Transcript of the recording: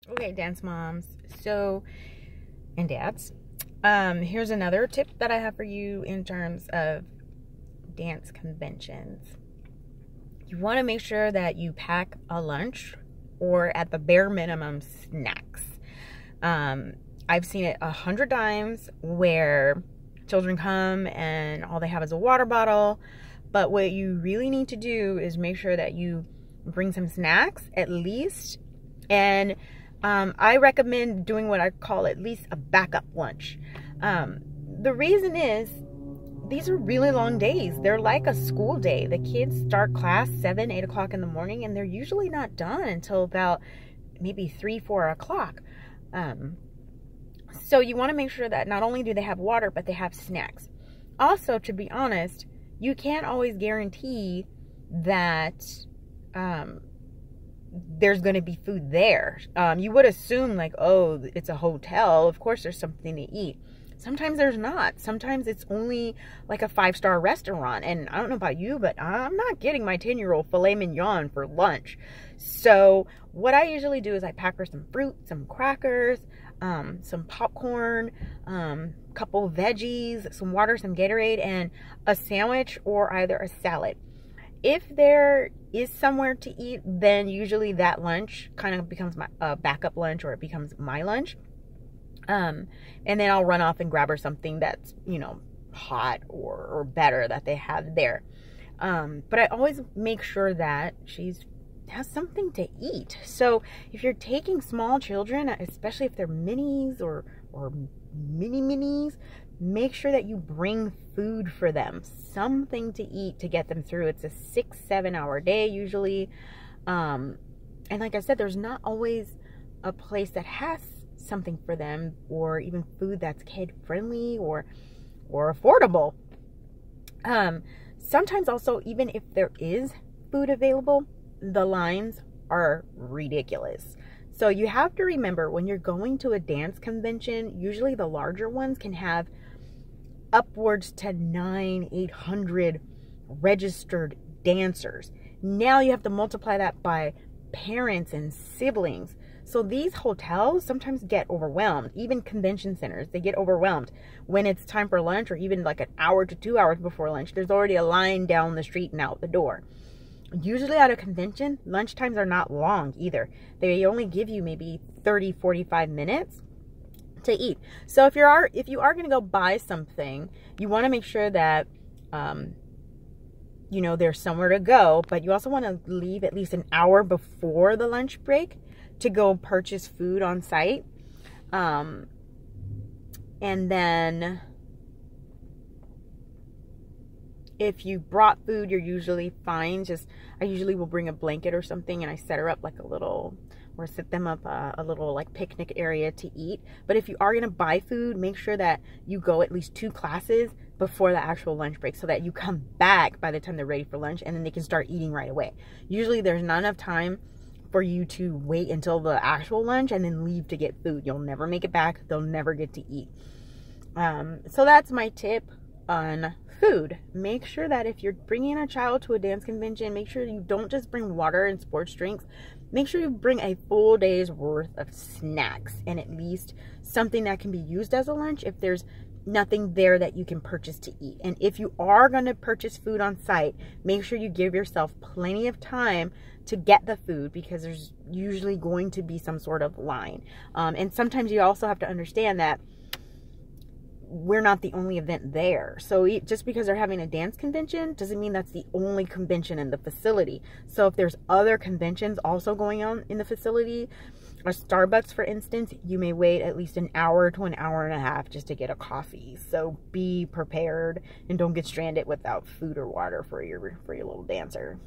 Okay, dance moms, and dads. Here's another tip that I have for you in terms of dance conventions. You want to make sure that you pack a lunch or at the bare minimum snacks. I've seen it 100 times where children come and all they have is a water bottle, but what you really need to do is make sure that you bring some snacks at least, and I recommend doing what I call at least a backup lunch. The reason is these are really long days. They're like a school day. The kids start class 7, 8 o'clock in the morning, and they're usually not done until about maybe 3, 4 o'clock. So you want to make sure that not only do they have water, but they have snacks. Also, to be honest, you can't always guarantee that there's going to be food there. You would assume like, oh, it's a hotel, of course there's something to eat. Sometimes there's not. Sometimes it's only like a 5-star restaurant, and I don't know about you, but I'm not getting my 10-year-old filet mignon for lunch. So what I usually do is I pack her some fruit, some crackers, some popcorn, couple veggies, some water, some Gatorade, and a sandwich or either a salad. If there is somewhere to eat, then usually that lunch kind of becomes my backup lunch, or it becomes my lunch. And then I'll run off and grab her something that's, you know, hot or better that they have there. But I always make sure that she has something to eat. So if you're taking small children, especially if they're minis or mini minis, make sure that you bring food for them, something to eat to get them through. It's a 6-7 hour day usually. And like I said, there's not always a place that has something for them, or even food that's kid friendly or affordable. Sometimes also, even if there is food available, the lines are ridiculous. So you have to remember, when you're going to a dance convention, usually the larger ones can have upwards to 900-800 registered dancers. Now you have to multiply that by parents and siblings. So these hotels sometimes get overwhelmed. Even convention centers, they get overwhelmed when it's time for lunch, or even like an hour to 2 hours before lunch. There's already a line down the street and out the door. Usually at a convention, lunch times are not long either. They only give you maybe 30-45 minutes to eat. So if you are going to go buy something, you want to make sure that you know, there's somewhere to go, but you also want to leave at least an hour before the lunch break to go purchase food on site. And then if you brought food, you're usually fine. I usually will bring a blanket or something, and I set her up like a little, or set them up a little like picnic area to eat. But if you are going to buy food, make sure that you go at least 2 classes before the actual lunch break, so that you come back by the time they're ready for lunch, and then they can start eating right away. Usually there's not enough time for you to wait until the actual lunch and then leave to get food. You'll never make it back. They'll never get to eat. So that's my tip on food. Make sure that if you're bringing a child to a dance convention, make sure you don't just bring water and sports drinks. Make sure you bring a full day's worth of snacks, and at least something that can be used as a lunch if there's nothing there that you can purchase to eat. And if you are going to purchase food on site, make sure you give yourself plenty of time to get the food, because there's usually going to be some sort of line. And sometimes you also have to understand that we're not the only event there. So just because they're having a dance convention doesn't mean that's the only convention in the facility. So if there's other conventions also going on in the facility, a Starbucks, for instance, you may wait at least an hour to an hour and a half just to get a coffee. So be prepared and don't get stranded without food or water for your little dancer.